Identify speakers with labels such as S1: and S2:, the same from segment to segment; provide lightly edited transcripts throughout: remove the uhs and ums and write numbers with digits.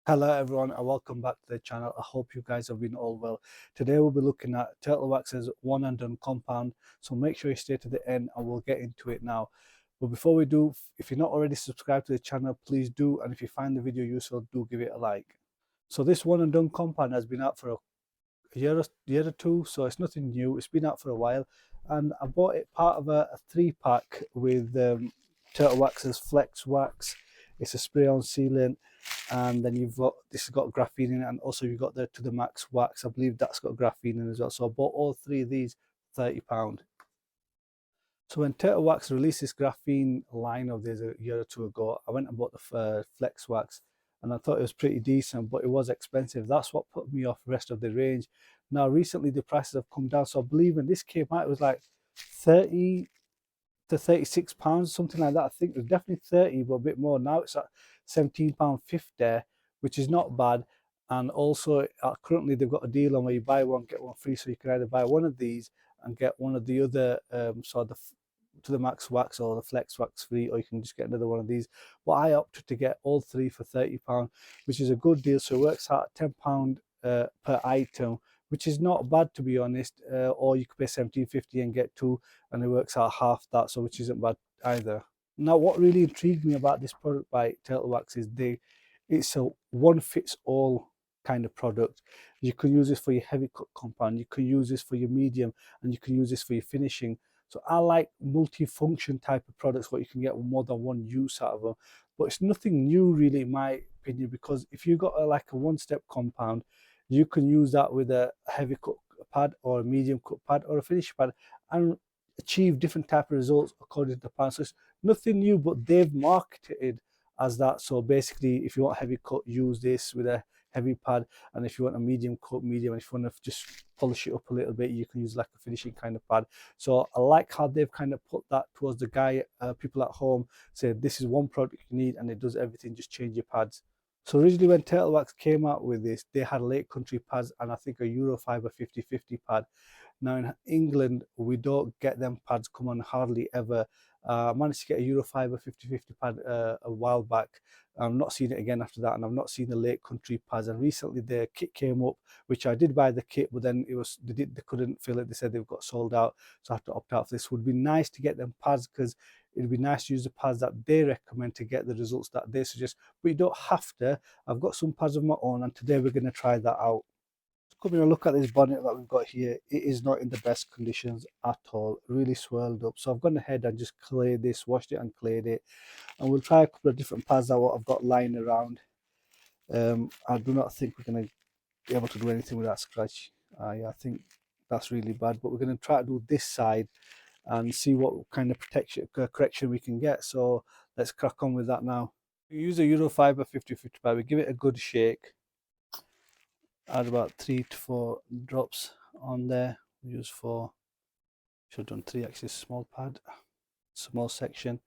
S1: Hello everyone and welcome back to the channel. I hope you guys have been all well. Today we'll be looking at Turtle Wax's one and done compound, so make sure you stay to the end and we'll get into it now. But before we do, if you're not already subscribed to the channel, please do, and if you find the video useful, do give it a like. So this one and done compound has been out for a year or two, so it's nothing new. It's been out for a while, and I bought it part of a 3-pack with Turtle Wax's Flex Wax. It's a spray-on sealant, and then you've got this has got graphene in it, and also you've got the To The Max Wax. I believe that's got graphene in as well. So I bought all three of these £30. So when Turtle Wax released this graphene line of this a year or two ago, I went and bought the Flex Wax, and I thought it was pretty decent, but it was expensive. That's what put me off the rest of the range. Now recently the prices have come down, so I believe when this came out it was like 30 to £36, something like that. I think it was definitely 30, but a bit more. Now it's at £17.50, which is not bad. And also currently they've got a deal on where you buy one get one free, so you can either buy one of these and get one of the other the To The Max Wax or the Flex Wax free, or you can just get another one of these. But I opted to get all three for £30, which is a good deal. So it works out at £10 per item, which is not bad, to be honest. Or you could pay £17.50 and get two, and it works out half that, so which isn't bad either. Now what really intrigued me about this product by Turtle Wax is it's a one fits all kind of product. You can use this for your heavy cut compound, you can use this for your medium, and you can use this for your finishing. So I like multi-function type of products where you can get more than one use out of them. But it's nothing new really, in my opinion, because if you've got like a one-step compound, you can use that with a heavy cut pad or a medium cut pad or a finish pad and achieve different type of results according to the plan. So it's nothing new, but they've marketed as that. So basically, if you want heavy cut, use this with a heavy pad, and if you want a medium cut, medium, and if you want to just polish it up a little bit, you can use like a finishing kind of pad. So I like how they've kind of put that towards the guy, people at home, say this is one product you need and it does everything, just change your pads. So originally when Turtle Wax came out with this, they had Lake Country pads and I think a Eurofiber 50/50 pad. Now in England, we don't get them pads come on hardly ever. I managed to get a Eurofiber 50/50 pad a while back. I've not seen it again after that, and I've not seen the Lake Country pads. And recently the kit came up, which I did buy the kit, but then they couldn't fill it. They said they've got sold out, so I have to opt out for this. Would be nice to get them pads because it'd be nice to use the pads that they recommend to get the results that they suggest. But you don't have to. I've got some pads of my own, and today we're going to try that out. Coming a look at this bonnet that we've got here, it is not in the best conditions at all, really swirled up. So I've gone ahead and just cleared this, washed it and cleared it, and we'll try a couple of different pads that what I've got lying around. I do not think we're going to be able to do anything with that scratch. Yeah, I think that's really bad, but we're going to try to do this side and see what kind of correction we can get. So let's crack on with that now. We use a Eurofiber 50/50 pad, we give it a good shake. Add about 3 to 4 drops on there. We use 4, should have done 3 actually, small pad, small section.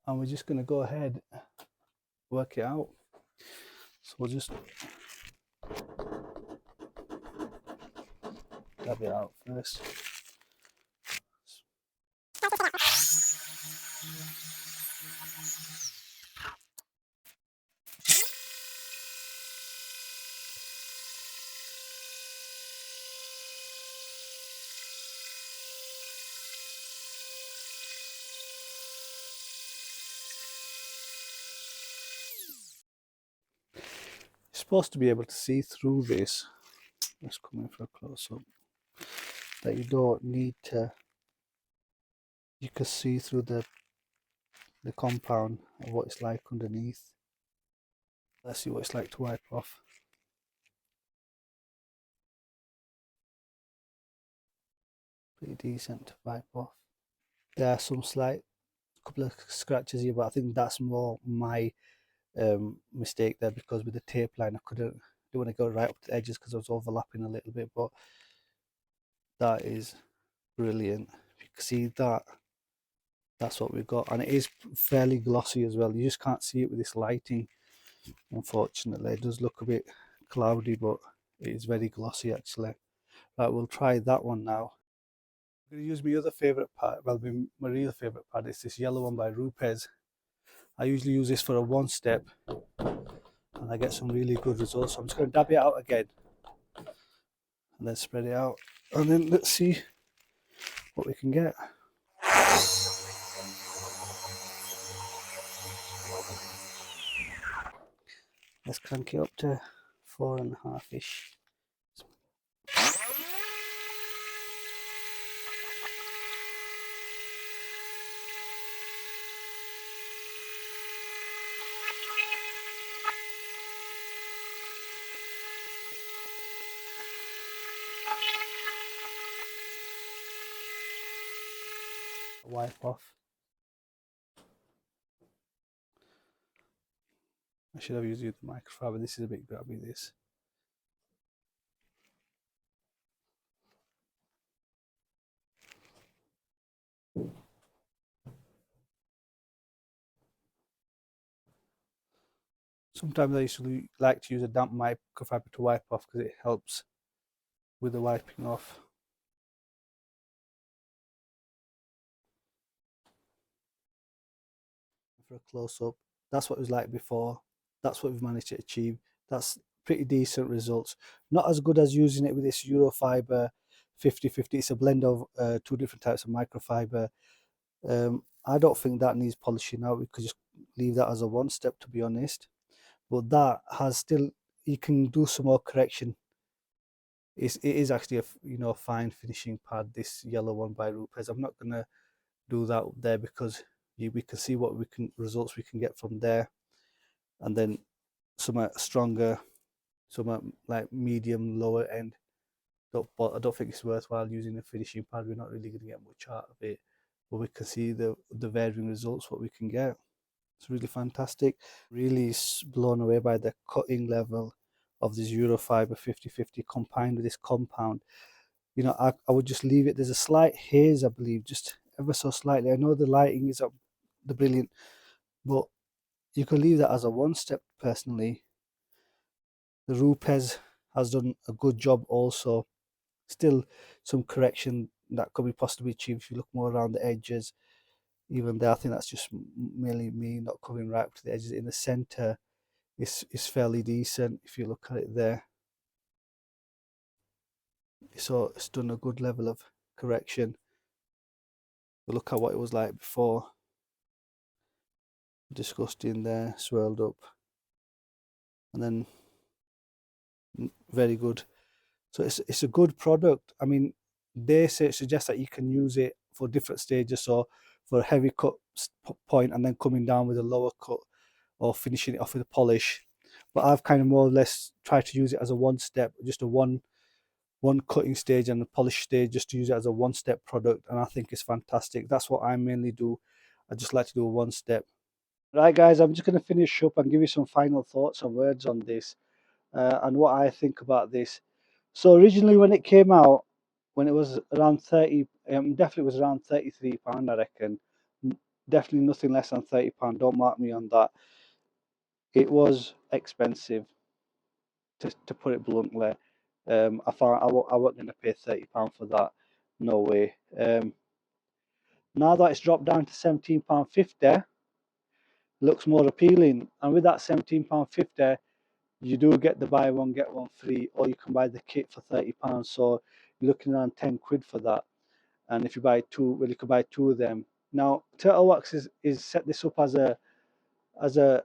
S1: And we're just going to go ahead, work it out. So we'll just dab it out first. You're supposed to be able to see through this. Let's come in for a close up. That you don't need to. You can see through the compound of what it's like underneath. Let's see what it's like to wipe off. Pretty decent to wipe off. There are some slight couple of scratches here, but I think that's more my mistake there, because with the tape line I didn't want to go right up to the edges because I was overlapping a little bit. But that is brilliant. If you can see that, that's what we've got, and it is fairly glossy as well. You just can't see it with this lighting, unfortunately. It does look a bit cloudy, but it is very glossy actually. Right, we'll try that one now. I'm going to use my other favourite pad, well, my real favourite pad is this yellow one by Rupes. I usually use this for a one step, and I get some really good results. So I'm just going to dab it out again and then spread it out, and then let's see what we can get. Let's crank it up to 4.5-ish. Wipe off. I should have used the microfiber. This is a bit grabby, this. Sometimes I used to like to use a damp microfiber to wipe off because it helps with the wiping off. For a close-up, that's what it was like before. That's what we've managed to achieve. That's pretty decent results. Not as good as using it with this Eurofiber 50/50. It's a blend of two different types of microfiber. I don't think that needs polishing out. We could just leave that as a one step, to be honest. But that has still, you can do some more correction. It is actually a fine finishing pad, this yellow one by Rupes. I'm not gonna do that there because we can see what results we can get from there, and then some stronger, some like medium lower end. But I don't think it's worthwhile using a finishing pad. We're not really going to get much out of it, but we can see the varying results what we can get. It's really fantastic. Really blown away by the cutting level of this Eurofiber 50/50 combined with this compound. I would just leave it. There's a slight haze, I believe, just ever so slightly. I know the lighting is up the brilliant, but you can leave that as a one step personally. The Rupes has done a good job also. Still some correction that could be possibly achieved if you look more around the edges. Even there, I think that's just merely me not coming right up to the edges. In the center, is fairly decent if you look at it there. So it's done a good level of correction. But look at what it was like before. Disgusting there, swirled up, and then very good. So it's a good product. I mean, they suggest that you can use it for different stages. So for a heavy cut point and then coming down with a lower cut or finishing it off with a polish. But I've kind of more or less tried to use it as a one step, just a one cutting stage and a polish stage, just to use it as a one step product. And I think it's fantastic. That's what I mainly do. I just like to do a one step. Right, guys, I'm just going to finish up and give you some final thoughts and words on this and what I think about this. So originally when it came out, when it was around 30, definitely was around £33, I reckon. Definitely nothing less than £30. Don't mark me on that. It was expensive, to put it bluntly. I thought I wasn't going to pay £30 for that. No way. Now that it's dropped down to £17.50, looks more appealing. And with that £17.50, you do get the buy one get one free, or you can buy the kit for £30. So you're looking around 10 quid for that. And if you buy two, well, you could buy two of them. Now Turtle Wax is set this up as a a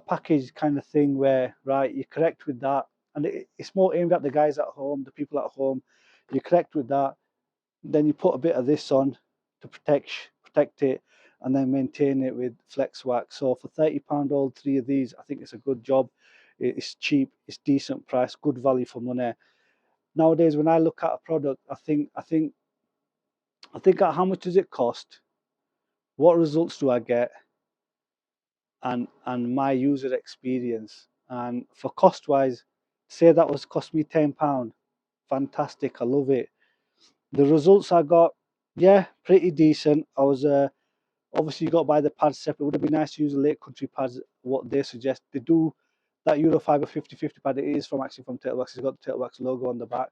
S1: package kind of thing where, right, you correct with that, and it's more aimed at the guys at home, the people at home. You correct with that, then you put a bit of this on to protect it, and then maintain it with Flex Wax. So for £30, all three of these, I think it's a good job. It's cheap, it's decent price, good value for money. Nowadays, when I look at a product, I think at how much does it cost, what results do I get, and my user experience. And for cost wise, say that was cost me £10, fantastic, I love it. The results I got, yeah, pretty decent. I was obviously you got to buy the pads separate. It would have been nice to use the Lake Country pads, what they suggest. They do that Eurofiber 50/50 pad. It is actually from Turtle Wax. It's got the Turtle Wax logo on the back.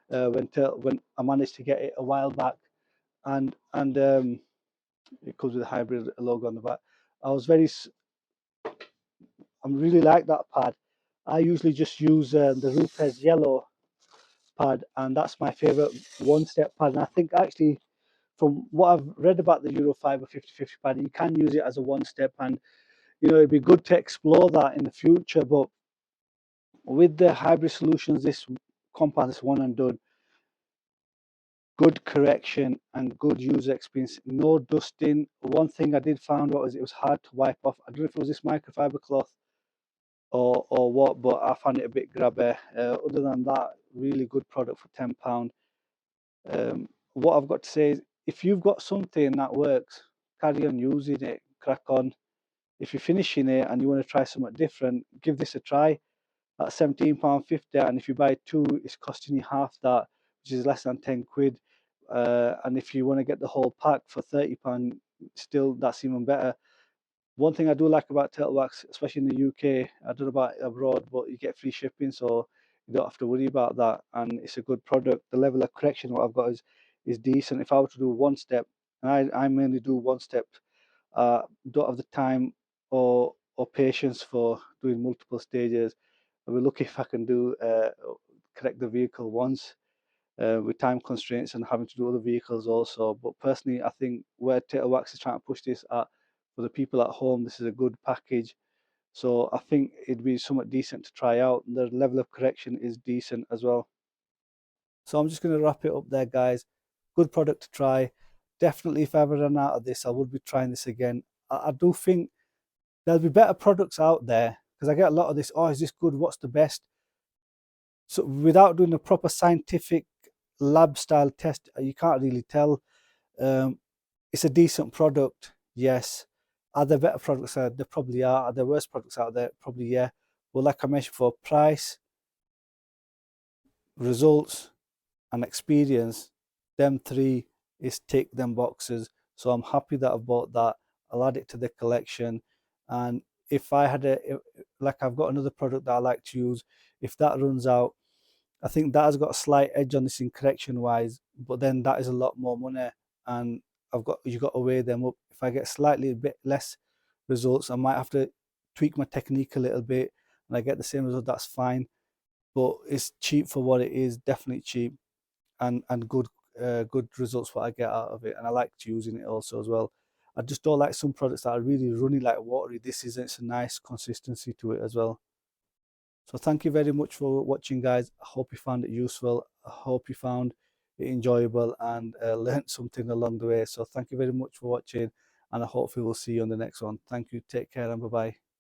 S1: When I managed to get it a while back, and it comes with a hybrid logo on the back. I was very I'm really like that pad. I usually just use the Rupes yellow pad, and that's my favorite one step pad. And I think actually, from what I've read about the Euro 5 or 50/50 pad, you can use it as a one step, and it'd be good to explore that in the future. But with the hybrid solutions, this compound, this one and done, good correction and good user experience, no dusting. One thing I did find out was it was hard to wipe off. I don't know if it was this microfiber cloth or what, but I found it a bit grabby. Other than that, really good product for £10. What I've got to say is, if you've got something that works, carry on using it, crack on. If you're finishing it and you want to try something different, give this a try at £17.50, and if you buy two, it's costing you half that, which is less than 10 quid. And if you want to get the whole pack for £30, still that's even better. One thing I do like about Turtle Wax, especially in the UK, I don't know about abroad, but you get free shipping, so you don't have to worry about that. And it's a good product. The level of correction what I've got is decent. If I were to do one step, and I mainly do one step, don't have the time or patience for doing multiple stages. I'll be lucky if I can do correct the vehicle once with time constraints and having to do other vehicles also. But personally, I think where Turtle Wax is trying to push this at for the people at home, this is a good package. So I think it'd be somewhat decent to try out. The level of correction is decent as well. So I'm just going to wrap it up there, guys. Good product to try. Definitely, if I ever run out of this, I would be trying this again. I do think there'll be better products out there because I get a lot of this. Oh, is this good? What's the best? So without doing a proper scientific lab style test, you can't really tell. Um, it's a decent product, yes. Are there better products out there? There probably are. Are there worse products out there? Probably, yeah. But like I mentioned, for price, results, and experience, them three is tick them boxes. So I'm happy that I've bought that. I'll add it to the collection. And if I had like I've got another product that I like to use, if that runs out, I think that has got a slight edge on this in correction wise, but then that is a lot more money, and you got to weigh them up. If I get slightly a bit less results, I might have to tweak my technique a little bit, and I get the same result. That's fine, but it's cheap for what it is. Definitely cheap, and good results what I get out of it, and I like using it also as well. I just don't like some products that are really runny like watery. This isn't. It's a nice consistency to it as well. So thank you very much for watching, guys. I hope you found it useful. I hope you found it enjoyable and learned something along the way. So thank you very much for watching, and I hope we will see you on the next one. Thank you. Take care and bye bye.